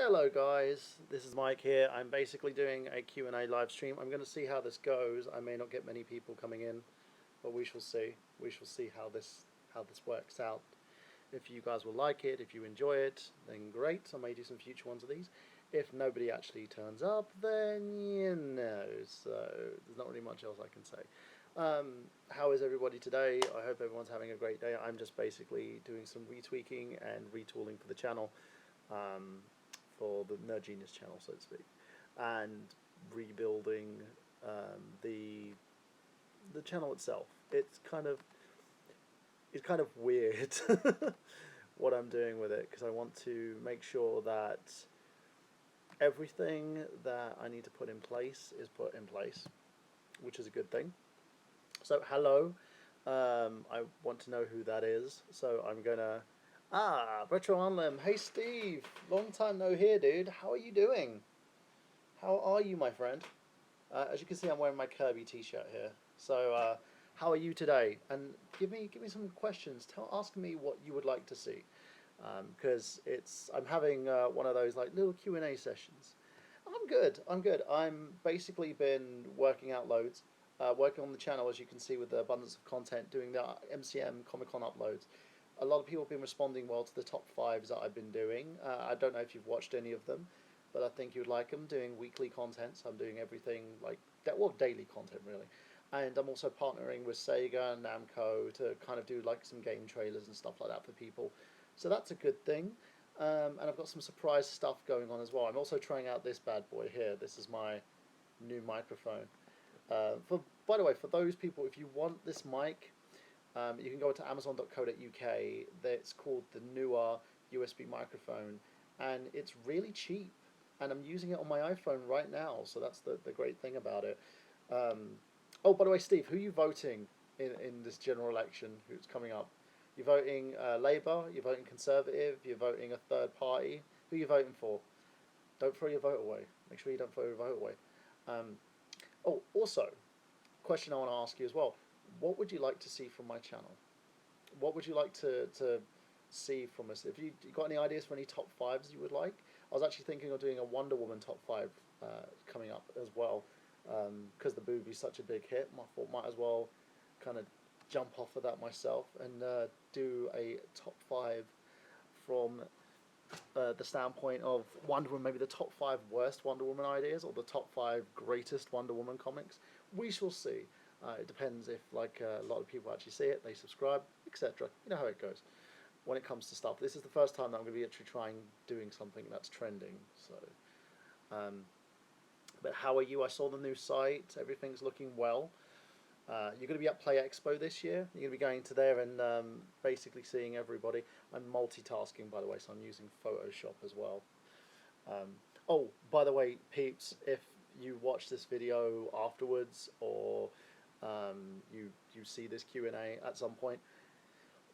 Hello guys, this is Mike here. I'm basically doing a Q&A live stream. I'm going to see how this goes. I may not get many people coming in, but we shall see. We shall see how this works out. If you guys will like it, if you enjoy it, then great. I may do some future ones of these. If nobody actually turns up, then you know. So there's not really much else I can say. How is everybody today? I hope everyone's having a great day. I'm just basically doing some retweaking and retooling for the channel. For the Nerd Genius channel, so to speak, and rebuilding the channel itself. It's kind of weird what I'm doing with it, because I want to make sure that everything that I need to put in place is put in place, which is a good thing. So hello, I want to know who that is, so I'm gonna Retro Anlim. Hey Steve, long time no hear, dude. How are you doing? How are you, my friend? As you can see, I'm wearing my Kirby T-shirt here. So, how are you today? And give me some questions. Ask me what you would like to see, because I'm having one of those like little Q&A sessions. I'm good. I'm basically been working out loads, working on the channel, as you can see, with the abundance of content, doing the MCM Comic Con uploads. A lot of people have been responding well to the top 5s that I've been doing. I don't know if you've watched any of them, but I think you'd like them. Doing weekly content, so I'm doing everything like that, well, daily content really. And I'm also partnering with Sega and Namco to kind of do like some game trailers and stuff like that for people. So that's a good thing. And I've got some surprise stuff going on as well. I'm also trying out this bad boy here. This is my new microphone. By the way, for those people, if you want this mic, you can go to amazon.co.uk. That's called the newer USB microphone, and it's really cheap. And I'm using it on my iPhone right now, so that's the great thing about it. Oh, by the way, Steve, who are you voting in this general election? Who's coming up? You're voting Labour, you're voting Conservative, you're voting a third party. Who are you voting for? Don't throw your vote away. Make sure you don't throw your vote away. Oh, also, question I want to ask you as well. What would you like to see from my channel? What would you like to see from us? If you got any ideas for any top 5s you would like? I was actually thinking of doing a Wonder Woman top 5 coming up as well, because the movie's such a big hit. I thought might as well kind of jump off of that myself and do a top 5 from the standpoint of Wonder Woman, maybe the top 5 worst Wonder Woman ideas or the top 5 greatest Wonder Woman comics. We shall see. It depends if a lot of people actually see it, they subscribe, etc. You know how it goes when it comes to stuff. This is the first time that I'm going to be actually trying doing something that's trending. So, but how are you? I saw the new site. Everything's looking well. You're going to be at Play Expo this year. You're going to be going to there and basically seeing everybody. I'm multitasking, by the way, so I'm using Photoshop as well. Oh, by the way, peeps, if you watch this video afterwards or you see this Q&A at some point,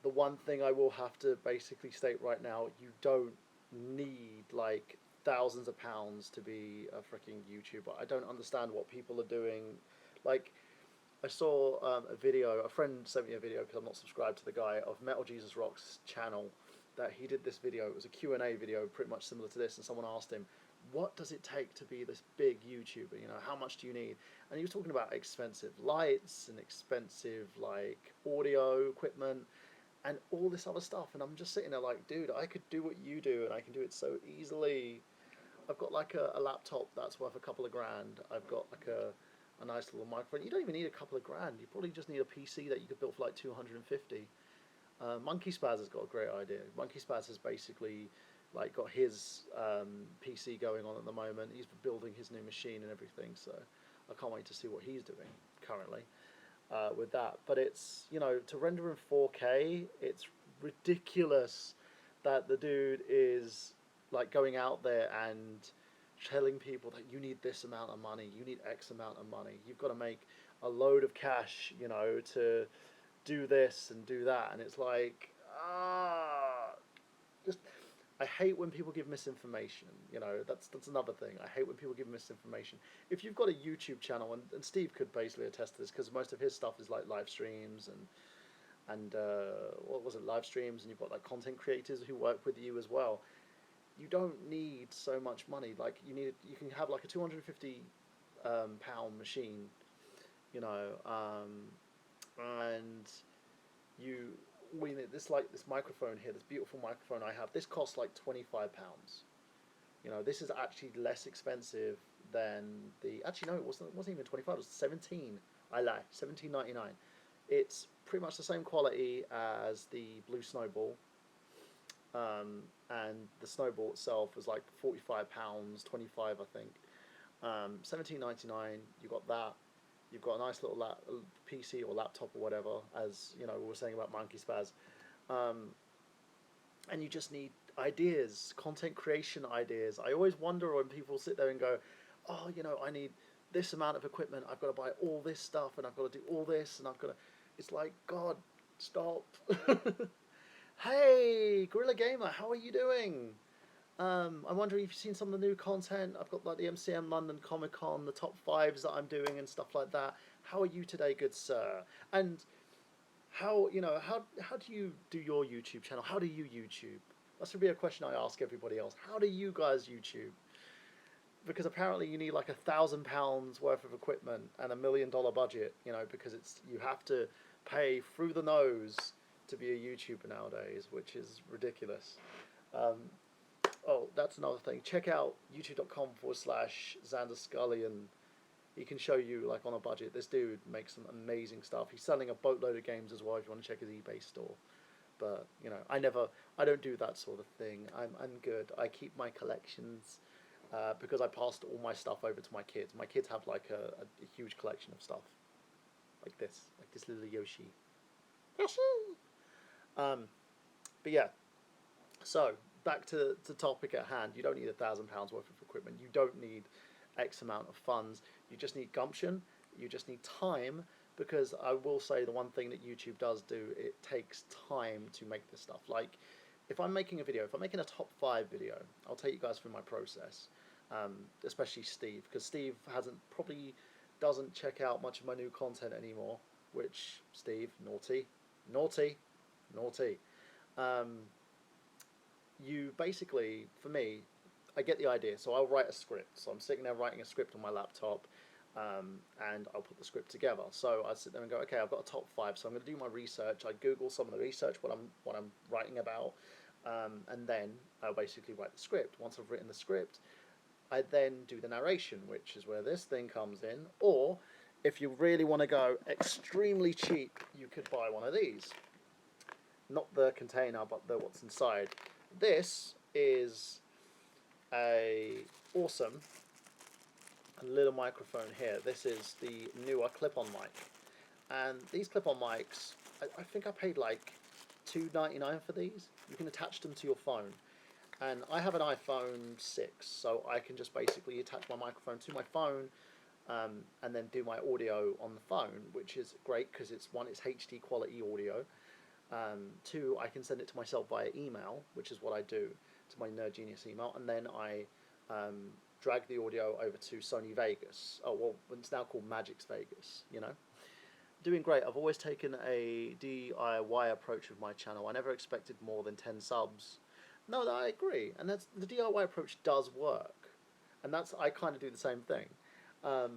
the one thing I will have to basically state right now, you don't need like thousands of pounds to be a freaking YouTuber. I don't understand what people are doing. Like, I saw a video, a friend sent me a video because I'm not subscribed to the guy, of Metal Jesus Rock's channel, that he did this video. It was a Q&A video pretty much similar to this, and someone asked him, what does it take to be this big YouTuber? You know, how much do you need? And he was talking about expensive lights and expensive like audio equipment and all this other stuff, and I'm just sitting there like, dude, I could do what you do and I can do it so easily. I've got like a laptop that's worth a couple of grand. I've got like a nice little microphone. You don't even need a couple of grand. You probably just need a PC that you could build for like 250. Monkey Spaz has got a great idea. Monkey Spaz has basically like got his PC going on at the moment. He's building his new machine and everything, so I can't wait to see what he's doing currently with that. But it's, you know, to render in 4K, it's ridiculous that the dude is like going out there and telling people that you need this amount of money, you need X amount of money, you've got to make a load of cash, you know, to do this and do that. And it's like, just, I hate when people give misinformation, you know. That's another thing. I hate when people give misinformation. If you've got a YouTube channel, and Steve could basically attest to this, because most of his stuff is like live streams and what was it, live streams, and you've got like content creators who work with you as well. you don't need so much money. Like you can have like a 250 pound machine, you know, and you we need this microphone here, this beautiful microphone I have. This costs like £25. You know, this is actually less expensive than the. Actually, no, it wasn't even 25. It was 17. I lie, 17.99. It's pretty much the same quality as the Blue Snowball, and the Snowball itself was like £45, 25 I think. 17.99. You got that. You've got a nice little PC or laptop or whatever, as you know we were saying about Monkey Spaz, and you just need ideas, content creation ideas. I always wonder when people sit there and go, "Oh, you know, I need this amount of equipment. I've got to buy all this stuff, and I've got to do all this, and I've got to." It's like, God, stop. Hey, Gorilla Gamer, how are you doing? I'm wondering if you've seen some of the new content. I've got like the MCM London Comic Con, the top fives that I'm doing and stuff like that. How are you today, good sir? And how do you do your YouTube channel? How do you YouTube? That should be a question I ask everybody else. How do you guys YouTube? Because apparently you need like £1,000 worth of equipment and $1 million budget. You know, because you have to pay through the nose to be a YouTuber nowadays, which is ridiculous. Oh, that's another thing. Check out youtube.com/Xander Scully, and he can show you, like, on a budget. This dude makes some amazing stuff. He's selling a boatload of games as well if you want to check his eBay store. But, you know, I don't do that sort of thing. I'm good. I keep my collections because I passed all my stuff over to my kids. My kids have, like, a huge collection of stuff. Like this little Yoshi. Yoshi! But yeah, so back to the topic at hand. You don't need £1,000 worth of equipment. You don't need X amount of funds. You just need gumption. You just need time, because I will say the one thing that YouTube does do, it takes time to make this stuff. Like, if I'm making a video, if I'm making a top 5 video, I'll take you guys through my process, especially Steve, because Steve probably doesn't check out much of my new content anymore, which, Steve, naughty. You basically, for me, I get the idea, so I'll write a script. So I'm sitting there writing a script on my laptop, and I'll put the script together. So I sit there and go, okay, I've got a top 5, so I'm going to do my research. I Google some of the research, what I'm writing about, and then I'll basically write the script. Once I've written the script, I then do the narration, which is where this thing comes in. Or if you really want to go extremely cheap, you could buy one of these. Not the container, but what's inside. This is a awesome little microphone here. This is the newer clip-on mic, and these clip-on mics, I think I paid like $2.99 for these. You can attach them to your phone, and I have an iPhone 6, so I can just basically attach my microphone to my phone, and then do my audio on the phone, which is great because it's HD quality audio. 2, I can send it to myself via email, which is what I do, to my Nerd Genius email, and then I drag the audio over to Sony Vegas. Oh, well, it's now called Magix Vegas, you know. Doing great. I've always taken a DIY approach with my channel. I never expected more than 10 subs. No, I agree, and the DIY approach does work, and I kind of do the same thing.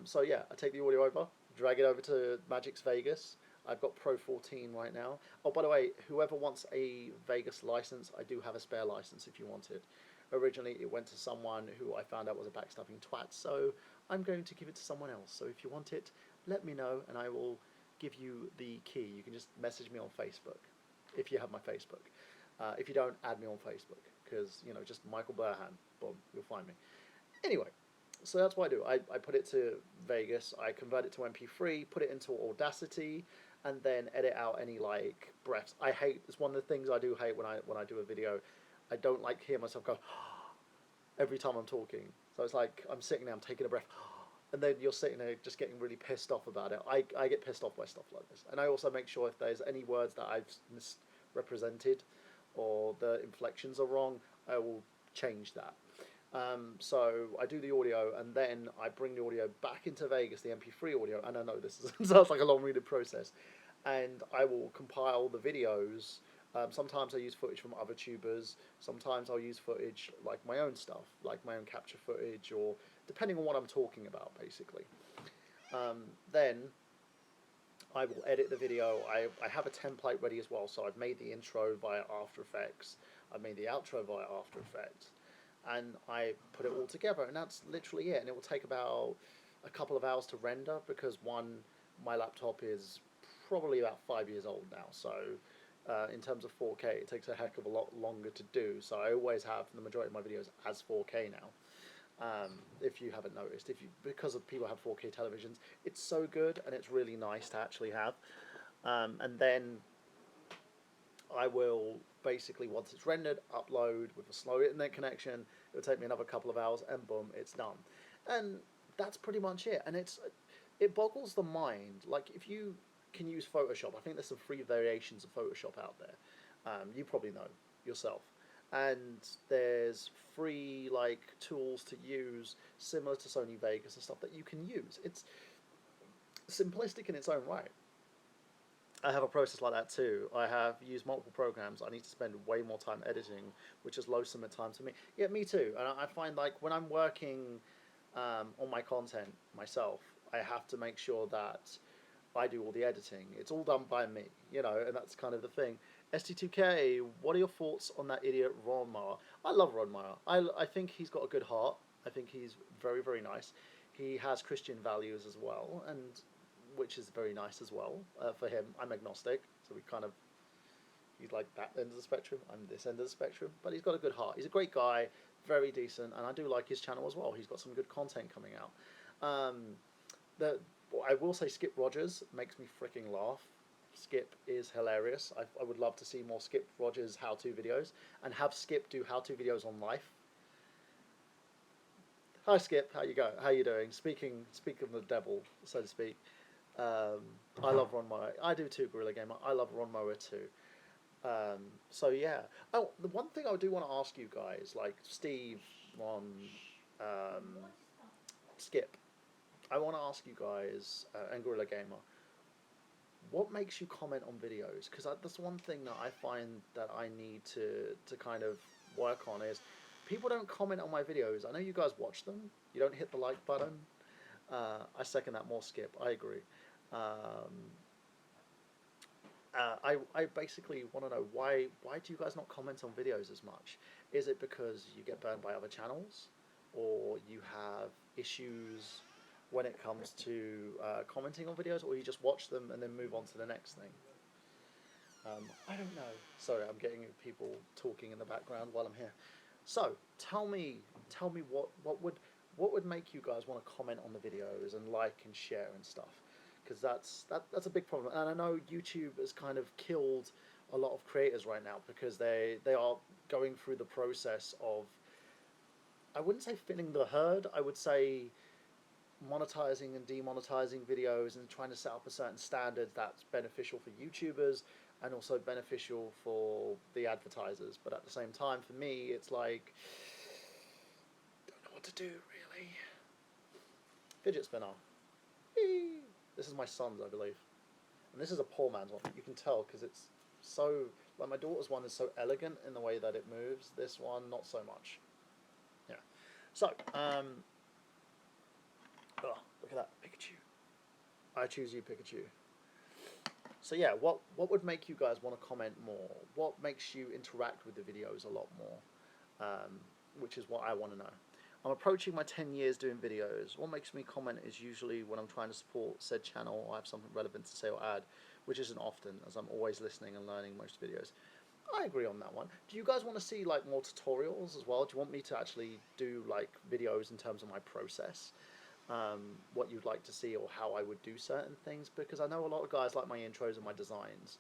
So yeah, I take the audio over, drag it over to Magix Vegas. I've got Pro 14 right now. Oh, by the way, whoever wants a Vegas license, I do have a spare license if you want it. Originally, it went to someone who I found out was a backstabbing twat, so I'm going to give it to someone else. So if you want it, let me know, and I will give you the key. You can just message me on Facebook, if you have my Facebook. If you don't, add me on Facebook, because, you know, just Michael Burhan, boom, you'll find me. Anyway, so that's what I do. I put it to Vegas, I convert it to MP3, put it into Audacity, and then edit out any, like, breaths. It's one of the things I do hate when I do a video. I don't like hear myself go every time I'm talking. So it's like I'm sitting there, I'm taking a breath, and then you're sitting there just getting really pissed off about it. I get pissed off by stuff like this. And I also make sure if there's any words that I've misrepresented or the inflections are wrong, I will change that. So I do the audio, and then I bring the audio back into Vegas, the MP3 audio, and I know this sounds like a long-winded process, and I will compile the videos Sometimes I use footage from other tubers. Sometimes I'll use footage like my own stuff, like my own capture footage, or depending on what I'm talking about, basically. Then I will edit the video. I have a template ready as well, so I've made the intro via After Effects. I've made the outro via After Effects. And I put it all together, and that's literally it. And it will take about a couple of hours to render because my laptop is probably about 5 years old now, so in terms of 4K, it takes a heck of a lot longer to do. So I always have the majority of my videos as 4K now. If you haven't noticed, because of people have 4K televisions, it's so good and it's really nice to actually have. And then I will basically, once it's rendered, upload with a slow internet connection. It'll take me another couple of hours, and boom, it's done. And that's pretty much it. And it boggles the mind. Like, if you can use Photoshop, I think there's some free variations of Photoshop out there. You probably know yourself. And there's free like tools to use similar to Sony Vegas and stuff that you can use. It's simplistic in its own right. I have a process like that too. I have used multiple programs. I need to spend way more time editing, which is loathsome at times for me. Yeah, me too. And I find like when I'm working on my content myself, I have to make sure that I do all the editing. It's all done by me, and that's kind of the thing. ST2K, what are your thoughts on that idiot Ron Mara? I love Ron Mara. I think he's got a good heart. I think he's very, very nice. He has Christian values as well, and which is very nice as well for him. I'm agnostic, so he's like that end of the spectrum. I'm this end of the spectrum, but he's got a good heart. He's a great guy, very decent, and I do like his channel as well. He's got some good content coming out. I will say Skip Rogers makes me freaking laugh. Skip is hilarious. I would love to see more Skip Rogers how-to videos, and have Skip do how-to videos on life. Hi Skip, how you doing? Speaking of the devil, so to speak. I love Ron Mower. I do too, Gorilla Gamer. I love Ron Mower too. So yeah. Oh, the one thing I do want to ask you guys, like Steve, Ron, Skip, I want to ask you guys, and Gorilla Gamer, what makes you comment on videos? Because that's one thing that I find that I need to kind of work on is people don't comment on my videos. I know you guys watch them. You don't hit the like button. I second that more, Skip. I agree. I basically want to know why do you guys not comment on videos as much? Is it because you get burned by other channels, or you have issues when it comes to commenting on videos, or you just watch them and then move on to the next thing? I don't know. Sorry, I'm getting people talking in the background while I'm here. So tell me what would make you guys want to comment on the videos and like and share and stuff? Because that's a big problem. And I know YouTube has kind of killed a lot of creators right now because they are going through the process of, I wouldn't say thinning the herd, I would say monetizing and demonetizing videos and trying to set up a certain standard that's beneficial for YouTubers and also beneficial for the advertisers. But at the same time, for me, it's like, don't know what to do, really. Fidget spinner. Whee! This is my son's, I believe. And this is a poor man's one. You can tell because it's so, like my daughter's one is so elegant in the way that it moves. This one, not so much. Yeah. So, oh, look at that, Pikachu. I choose you, Pikachu. So yeah, what would make you guys want to comment more? What makes you interact with the videos a lot more? Which is what I want to know. I'm approaching my 10 years doing videos. What makes me comment is usually when I'm trying to support said channel or I have something relevant to say or add, which isn't often, as I'm always listening and learning most videos. I agree on that one. Do you guys want to see like more tutorials as well? Do you want me to actually do like videos in terms of my process? What you'd like to see or how I would do certain things? Because I know a lot of guys like my intros and my designs.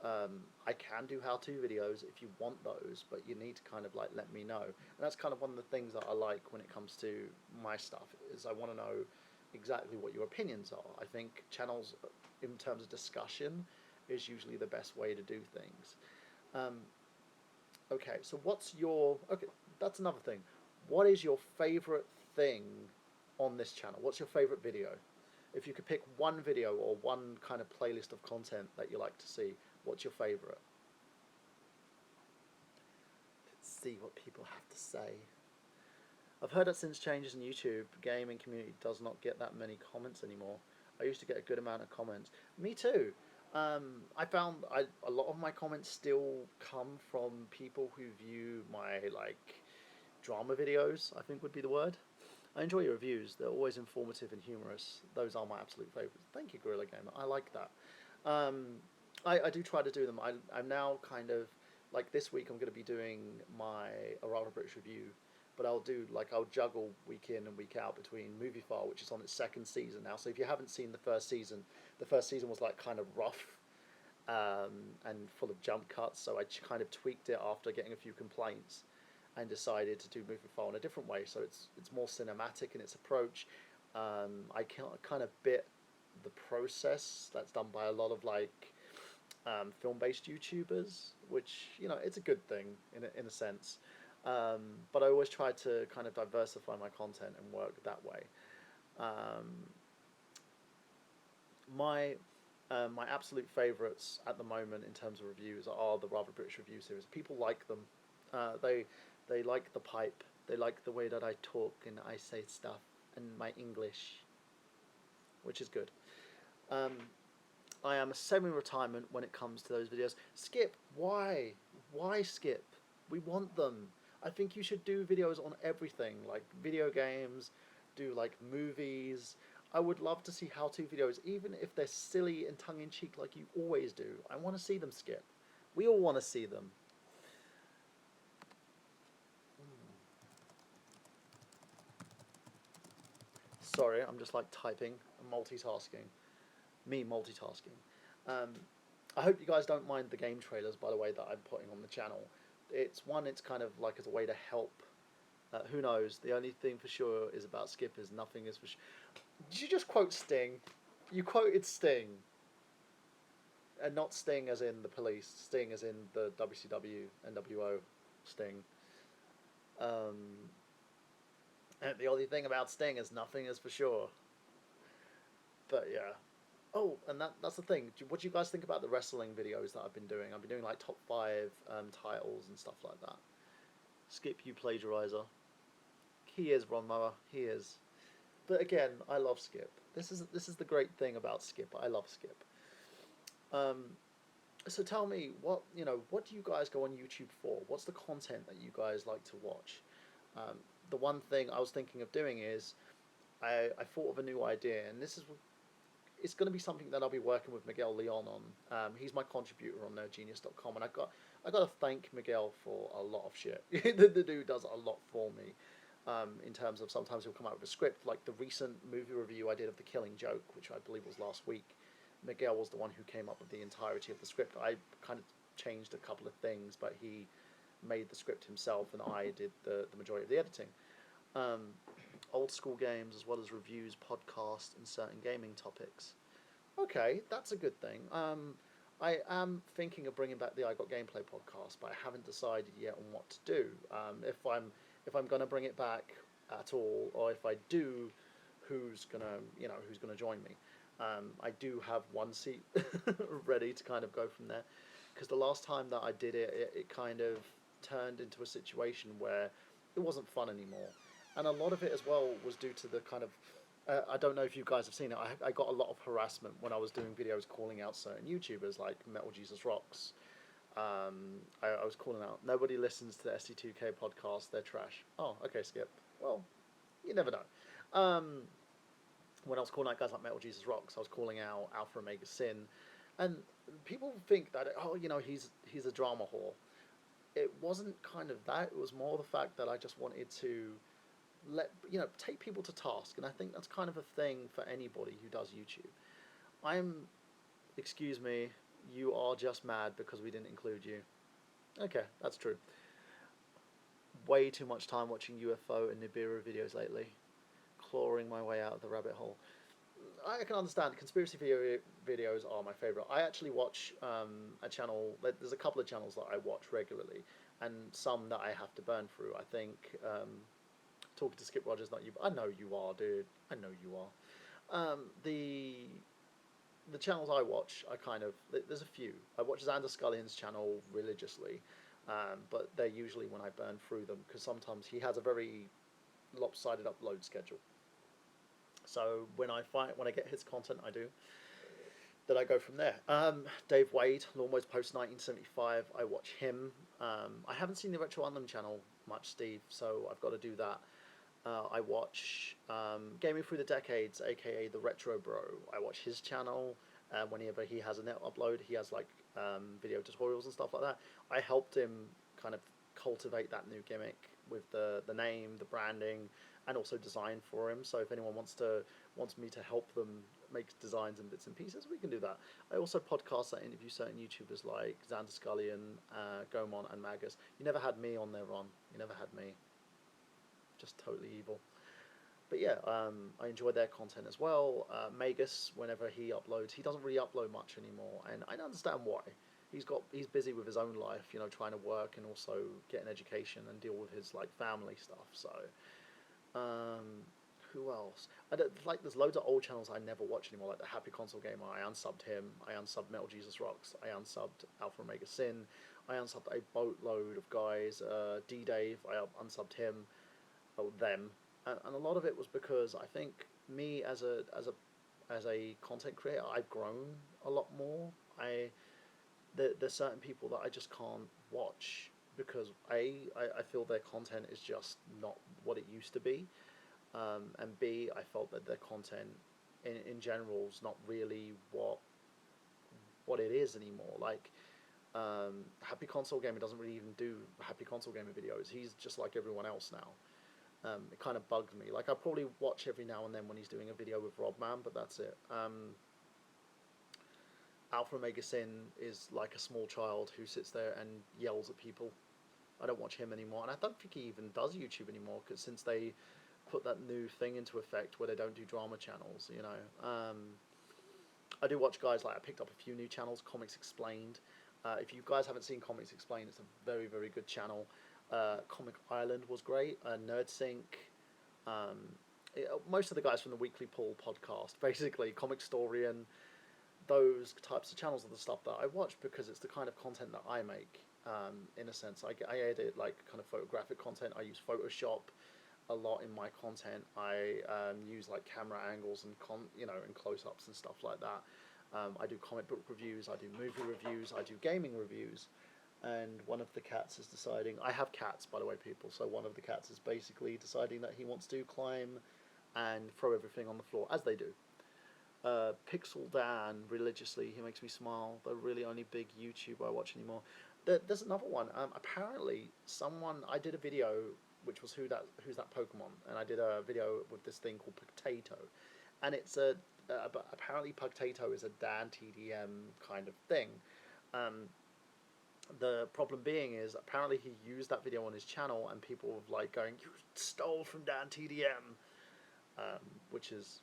I can do how-to videos if you want those, but you need to kind of like let me know. And that's kind of one of the things that I like when it comes to my stuff, is I want to know exactly what your opinions are. I think channels in terms of discussion is usually the best way to do things. Okay, so okay, that's another thing. What is your favorite thing on this channel? What's your favorite video? If you could pick one video or one kind of playlist of content that you like to see, what's your favorite? see what people have to say. I've heard that since changes in YouTube, gaming community does not get that many comments anymore. I used to get a good amount of comments. Me too. I found a lot of my comments still come from people who view my like drama videos, I think would be the word. I enjoy your reviews. They're always informative and humorous. Those are my absolute favourites. Thank you, Gorilla Gamer. I like that. I do try to do them. I'm now kind of, like this week I'm going to be doing my A Rather British review, but I'll juggle week in and week out between Movie File, which is on its second season now. So if you haven't seen the first season was like kind of rough and full of jump cuts, so I kind of tweaked it after getting a few complaints and decided to do Movie File in a different way. So it's more cinematic in its approach. I kind of bit the process that's done by a lot of like film-based YouTubers, which it's a good thing in a sense. But I always try to kind of diversify my content and work that way. My absolute favourites at the moment in terms of reviews are the Rather British review series. People like them. They like the pipe. They like the way that I talk and I say stuff and my English, which is good. I am semi-retirement when it comes to those videos. Skip, why? Why skip? We want them. I think you should do videos on everything, like video games, do like movies. I would love to see how-to videos, even if they're silly and tongue-in-cheek like you always do. I want to see them, Skip. We all want to see them. Sorry, I'm just like typing and multitasking. Me multitasking. I hope you guys don't mind the game trailers, by the way, that I'm putting on the channel. It's kind of like as a way to help. Who knows? The only thing for sure is about Skip is nothing is for sure. Did you just quote Sting? You quoted Sting. And not Sting as in the police. Sting as in the WCW, NWO Sting. And the only thing about Sting is nothing is for sure. But yeah. Oh, and that's the thing. What do you guys think about the wrestling videos that I've been doing? I've been doing like top 5 titles and stuff like that. Skip, you plagiarizer. He is, Ron Mower. He is. But again, I love Skip. This is the great thing about Skip. I love Skip. So tell me, what do you guys go on YouTube for? What's the content that you guys like to watch? The one thing I was thinking of doing is I thought of a new idea, and it's going to be something that I'll be working with Miguel Leon on. He's my contributor on nerdgenius.com, and I got to thank Miguel for a lot of shit. The dude does a lot for me. In terms of sometimes he'll come out with a script, like the recent movie review I did of The Killing Joke, which I believe was last week. Miguel was the one who came up with the entirety of the script. I kind of changed a couple of things, but he made the script himself, and I did the majority of the editing. Old school games, as well as reviews, podcasts, and certain gaming topics. Okay, that's a good thing. I am thinking of bringing back the I Got Gameplay podcast, but I haven't decided yet on what to do. If I'm going to bring it back at all, or if I do, who's gonna join me? I do have one seat ready to kind of go from there, because the last time that I did it kind of turned into a situation where it wasn't fun anymore, and a lot of it as well was due to the kind of I don't know if you guys have seen it. I got a lot of harassment when I was doing videos calling out certain YouTubers like Metal Jesus Rocks. I was calling out, nobody listens to the SC2K podcast, they're trash. Oh, okay, Skip. Well, you never know. When I was calling out guys like Metal Jesus Rocks, I was calling out Alpha Omega Sin, and people think that he's a drama whore. It wasn't kind of that. It was more the fact that I just wanted to take people to task, and I think that's kind of a thing for anybody who does YouTube. Excuse me, you are just mad because we didn't include you. Okay, that's true. Way too much time watching UFO and Nibiru videos lately. Clawing my way out of the rabbit hole. I can understand. Conspiracy videos are my favourite. I actually watch a channel. There's a couple of channels that I watch regularly, and some that I have to burn through. I think talking to Skip Rogers, not you. I know you are, dude. I know you are. The channels I watch, there's a few. I watch Xander Scullian's channel religiously. but they're usually when I burn through them, because sometimes he has a very lopsided upload schedule. So when I get his content, I do. Then I go from there. Dave Wade, Lawnmowers Post 1975. I watch him. I haven't seen the Retro Anthem channel much, Steve, so I've got to do that. I watch Gaming Through the Decades, aka the Retro Bro. I watch his channel. Whenever he has a net upload, he has like video tutorials and stuff like that. I helped him kind of cultivate that new gimmick with the name, the branding, and also design for him. So if anyone wants me to help them make designs and bits and pieces, we can do that. I also podcast that interview certain YouTubers like Xander Scullion, Gomon, and Magus. You never had me on there, Ron. You never had me. Just totally evil. But yeah, I enjoy their content as well. Magus, whenever he uploads, he doesn't really upload much anymore, and I understand why. He's busy with his own life, you know, trying to work and also get an education and deal with his like family stuff. So, who else? There's loads of old channels I never watch anymore, like the Happy Console Gamer. I unsubbed him. I unsubbed Metal Jesus Rocks. I unsubbed Alpha Omega Sin. I unsubbed a boatload of guys. D Dave. I unsubbed him. Oh, them. And a lot of it was because I think me as a content creator, I've grown a lot more. There's certain people that I just can't watch because I feel their content is just not what it used to be, and B, I felt that their content in general is not really what it is anymore. Like, Happy Console Gamer doesn't really even do Happy Console Gamer videos. He's just like everyone else now. It kind of bugs me. Like, I probably watch every now and then when he's doing a video with Robman, but that's it. Alpha Omega Sin is like a small child who sits there and yells at people. I don't watch him anymore, and I don't think he even does YouTube anymore, because since they put that new thing into effect where they don't do drama channels, you know. I do watch guys like, I picked up a few new channels, Comics Explained. If you guys haven't seen Comics Explained, it's a very, very good channel. Comic Island was great. NerdSync. Most of the guys from the Weekly Pull podcast, basically, Comic Storian, those types of channels are the stuff that I watch because it's the kind of content that I make. In a sense, I edit like kind of photographic content. I use Photoshop a lot in my content. I use like camera angles and and close-ups and stuff like that. I do comic book reviews. I do movie reviews. I do gaming reviews. And one of the cats is deciding. I have cats, by the way, people. So one of the cats is basically deciding that he wants to climb and throw everything on the floor, as they do. Pixel Dan, religiously, he makes me smile. The really only big YouTuber I watch anymore. There's another one. Apparently, I did a video which was who's that Pokemon, and I did a video with this thing called Potato, and it's apparently Potato is a Dan TDM kind of thing. The problem being is apparently he used that video on his channel, and people were like going, "You stole from Dan TDM," which is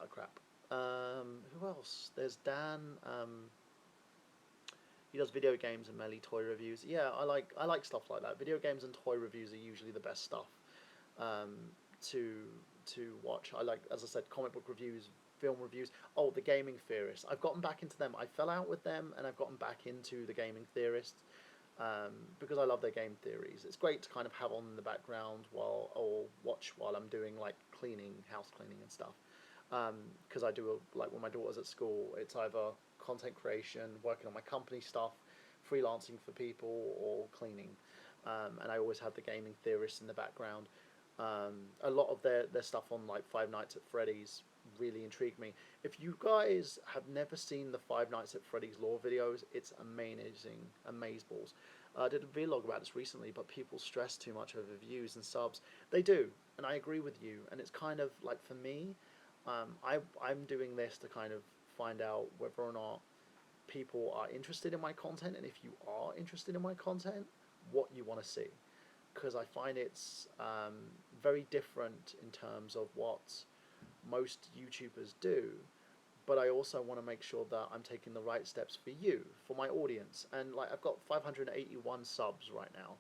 crap. Who else? There's Dan. He does video games and mainly toy reviews. Yeah, I like stuff like that. Video games and toy reviews are usually the best stuff to watch. I like, as I said, comic book reviews, film reviews. Oh, the Gaming Theorists. I've gotten back into them. I fell out with them, and I've gotten back into the Gaming Theorists because I love their game theories. It's great to kind of have on in the background or watch while I'm doing like cleaning, house cleaning and stuff. Because I do like when my daughter's at school, it's either content creation, working on my company stuff, freelancing for people, or cleaning. And I always have the Gaming Theorists in the background. A lot of their stuff on like Five Nights at Freddy's really intrigued me. If you guys have never seen the Five Nights at Freddy's lore videos, it's amazing, amazeballs. I did a vlog about this recently, but people stress too much over views and subs. They do, and I agree with you. And it's kind of like, for me, I'm doing this to kind of find out whether or not people are interested in my content, and if you are interested in my content, what you want to see. Because I find it's very different in terms of what most YouTubers do, but I also want to make sure that I'm taking the right steps for you, for my audience. And like, I've got 581 subs right now,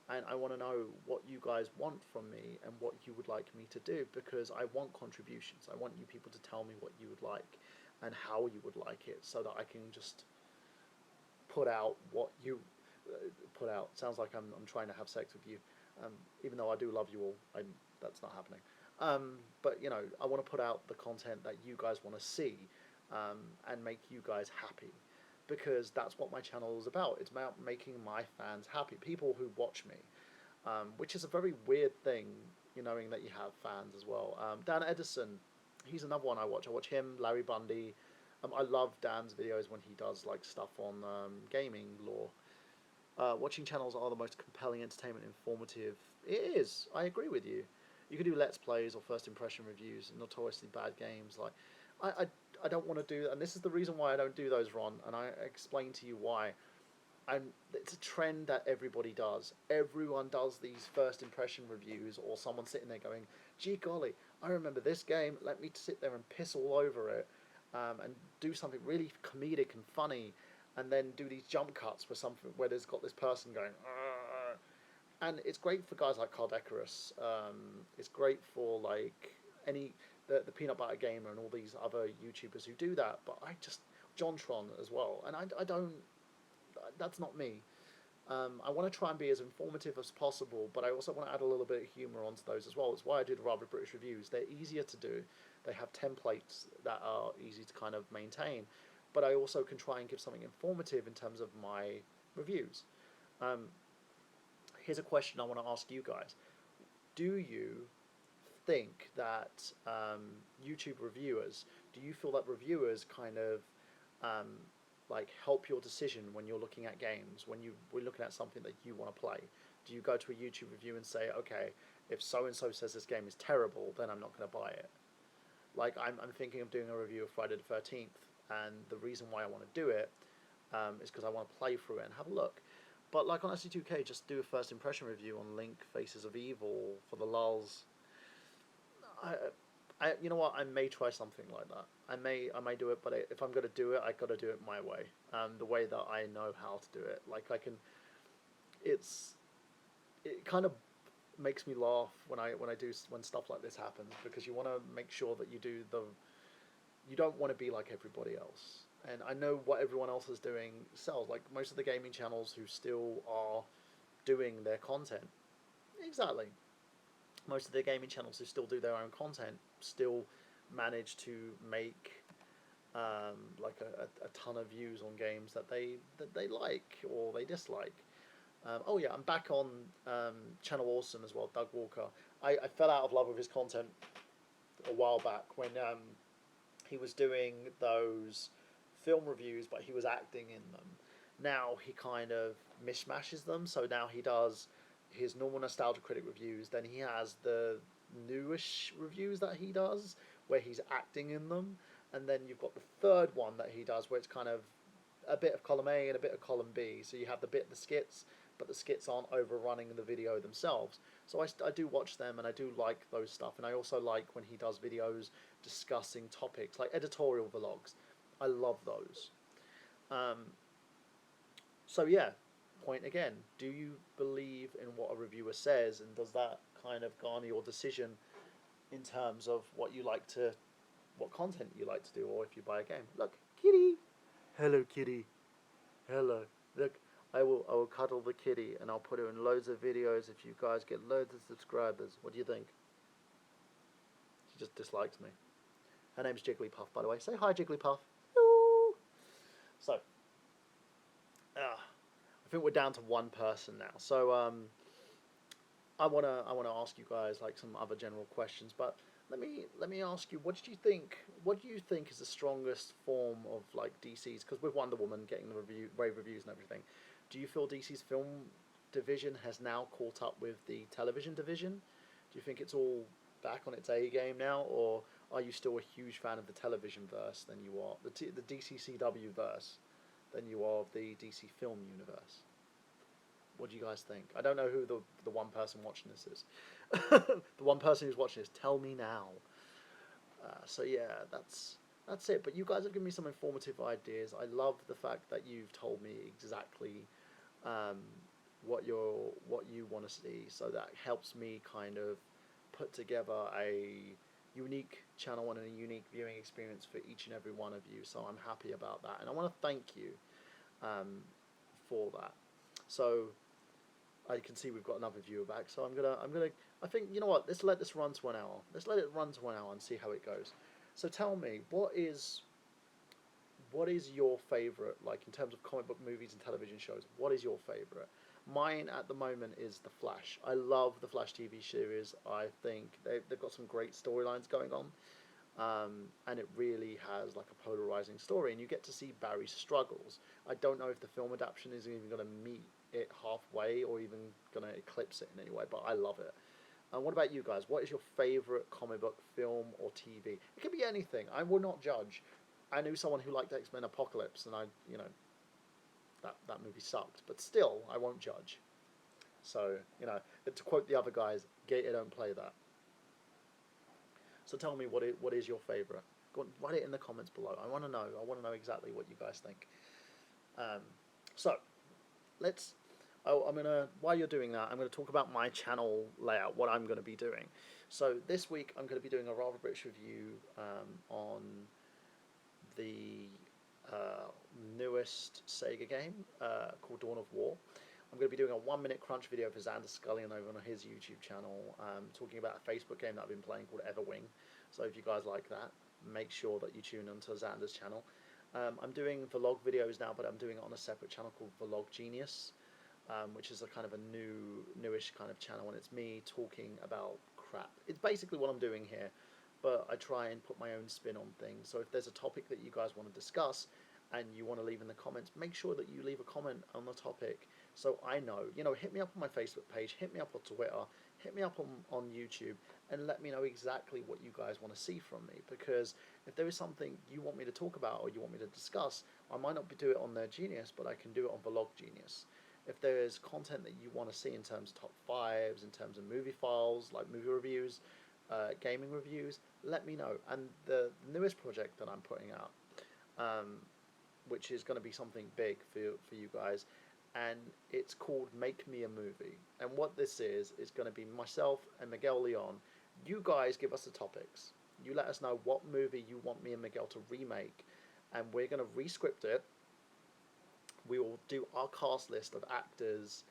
and I want to know what you guys want from me and what you would like me to do, because I want contributions. I want you people to tell me what you would like and how you would like it, so that I can just put out what you put out. Sounds like I'm trying to have sex with you, even though I do love you all. That's not happening. But you know, I want to put out the content that you guys want to see, and make you guys happy, because that's what my channel is about. It's about making my fans happy, people who watch me, which is a very weird thing, you knowing that you have fans as well. Dan Edison, he's another one I watch. I watch him, Larry Bundy. I love Dan's videos when he does like stuff on gaming lore. Watching channels are the most compelling, entertainment, informative. It is. I agree with you. You can do let's plays or first impression reviews, notoriously bad games. Like, I don't want to do that, and this is the reason why I don't do those, Ron. And I explain to you why. And it's a trend that everybody does. Everyone does these first impression reviews, or someone sitting there going, "Gee golly, I remember this game. Let me sit there and piss all over it, and do something really comedic and funny." And then do these jump cuts for something where there's got this person going, "Argh." And it's great for guys like Cardecarus. It's great for like the Peanut Butter Gamer and all these other YouTubers who do that. But JonTron as well, and I don't. That's not me. I want to try and be as informative as possible, but I also want to add a little bit of humour onto those as well. It's why I do the Rather British reviews. They're easier to do. They have templates that are easy to kind of maintain, but I also can try and give something informative in terms of my reviews. Here's a question I want to ask you guys. Do you think that YouTube reviewers, do you feel that reviewers kind of like help your decision when you're looking at games, when we're looking at something that you want to play? Do you go to a YouTube review and say, okay, if so-and-so says this game is terrible, then I'm not going to buy it? Like, I'm thinking of doing a review of Friday the 13th, and the reason why I want to do it is because I want to play through it and have a look. But like on SC2K, just do a first impression review on Link Faces of Evil for the lulz. You know what? I may try something like that. I may do it, but if I'm gonna do it, I gotta do it my way, the way that I know how to do it. Like I can, it kind of makes me laugh when stuff like this happens, because you want to make sure that you don't want to be like everybody else. And I know what everyone else is doing sells. Like most of the gaming channels who still are doing their content, exactly. Most of the gaming channels who still do their own content still manage to make like a ton of views on games that they like or they dislike. Oh yeah, I'm back on Channel Awesome as well, Doug Walker. I fell out of love with his content a while back when he was doing those film reviews, but he was acting in them. Now he kind of mishmashes them, so now he does his normal Nostalgia Critic reviews, then he has the newish reviews that he does, where he's acting in them, and then you've got the third one that he does, where it's kind of a bit of column A and a bit of column B, so you have the skits, but the skits aren't overrunning the video themselves. So I do watch them, and I do like those stuff, and I also like when he does videos discussing topics, like editorial vlogs. I love those. So yeah, point again, do you believe in what a reviewer says, and does that kind of garner your decision in terms of what content you like to do, or if you buy a game? Look, kitty! Hello, kitty. Hello. Look, I will cuddle the kitty, and I'll put her in loads of videos if you guys get loads of subscribers. What do you think? She just dislikes me. Her name's Jigglypuff, by the way. Say hi, Jigglypuff. Hello. So, I think we're down to one person now. So I wanna ask you guys like some other general questions, but let me ask you, what do you think is the strongest form of like DC's? Because with Wonder Woman getting the rave reviews and everything, do you feel DC's film division has now caught up with the television division? Do you think it's all back on its A game now, or are you still a huge fan of the television verse than you are the DCCW verse than you are of the DC film universe? What do you guys think? I don't know who the one person watching this is. The one person who's watching this, tell me now. So yeah, that's it. But you guys have given me some informative ideas. I love the fact that you've told me exactly what you want to see. So that helps me kind of put together a unique channel and a unique viewing experience for each and every one of you. So I'm happy about that, and I want to thank you for that. So I can see we've got another viewer back. So I think, you know what? Let's let this run to 1 hour. Let's let it run to 1 hour and see how it goes. So tell me, what is your favorite, like in terms of comic book movies and television shows? What is your favorite? Mine at the moment is The Flash. I love the Flash TV series. I think they've got some great storylines going on, and it really has like a polarizing story, and you get to see Barry's struggles. I don't know if the film adaptation is even going to meet it halfway or even going to eclipse it in any way, but I love it. And what about you guys? What is your favorite comic book, film, or TV? It can be anything. I will not judge. I knew someone who liked X-Men Apocalypse, and that movie sucked, but still, I won't judge. So, to quote the other guys, Gator don't play that. So tell me, what is your favourite? Go on, write it in the comments below. I want to know. I want to know exactly what you guys think. So, let's... Oh, while you're doing that, I'm gonna talk about my channel layout, what I'm gonna be doing. So this week, I'm gonna be doing a rather British review on the newest Sega game called Dawn of War. I'm going to be doing a 1-minute crunch video for Xander Scullion over on his YouTube channel, talking about a Facebook game that I've been playing called Everwing. So if you guys like that, make sure that you tune into Xander's channel. I'm doing vlog videos now, but I'm doing it on a separate channel called Vlog Genius, which is a kind of a newish kind of channel, and it's me talking about crap. It's basically what I'm doing here, but I try and put my own spin on things. So if there's a topic that you guys want to discuss and you want to leave in the comments, make sure that you leave a comment on the topic so I know. Hit me up on my Facebook page, hit me up on Twitter, hit me up on YouTube, and let me know exactly what you guys want to see from me, because if there is something you want me to talk about or you want me to discuss, I might not do it on their Genius, but I can do it on Vlog Genius. If there is content that you want to see in terms of top 5s, in terms of movie files, like movie reviews, gaming reviews, let me know. And the newest project that I'm putting out, which is going to be something big for you guys, and it's called Make Me a Movie. And what this is going to be myself and Miguel Leon. You guys give us the topics. You let us know what movie you want me and Miguel to remake, and we're going to re-script it. We will do our cast list of actors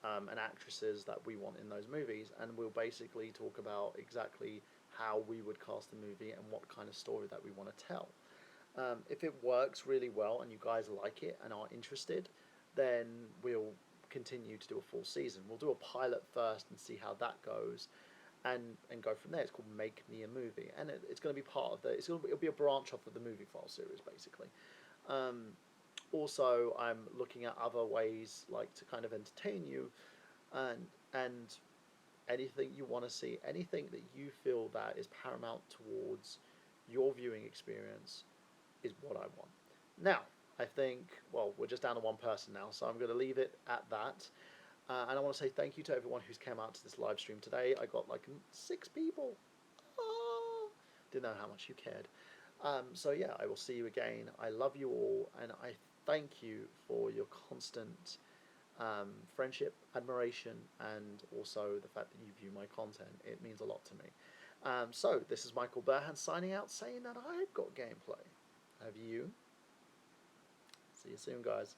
and actresses that we want in those movies, and we'll basically talk about exactly how we would cast the movie and what kind of story that we want to tell. If it works really well and you guys like it and are interested, then we'll continue to do a full season. We'll do a pilot first and see how that goes, and go from there. It's called Make Me a Movie, and it's going to be part of it'll be a branch off of the movie file series, basically. Also, I'm looking at other ways, like, to kind of entertain you, and anything you want to see, anything that you feel that is paramount towards your viewing experience is what I want. Now, I think, well, we're just down to one person now, so I'm going to leave it at that. And I want to say thank you to everyone who's came out to this live stream today. I got like 6 people. Oh, didn't know how much you cared. So yeah, I will see you again. I love you all, and I thank you for your constant friendship, admiration, and also the fact that you view my content. It means a lot to me. So this is Michael Burhan signing out, saying that I've got gameplay. Have you? See you soon, guys.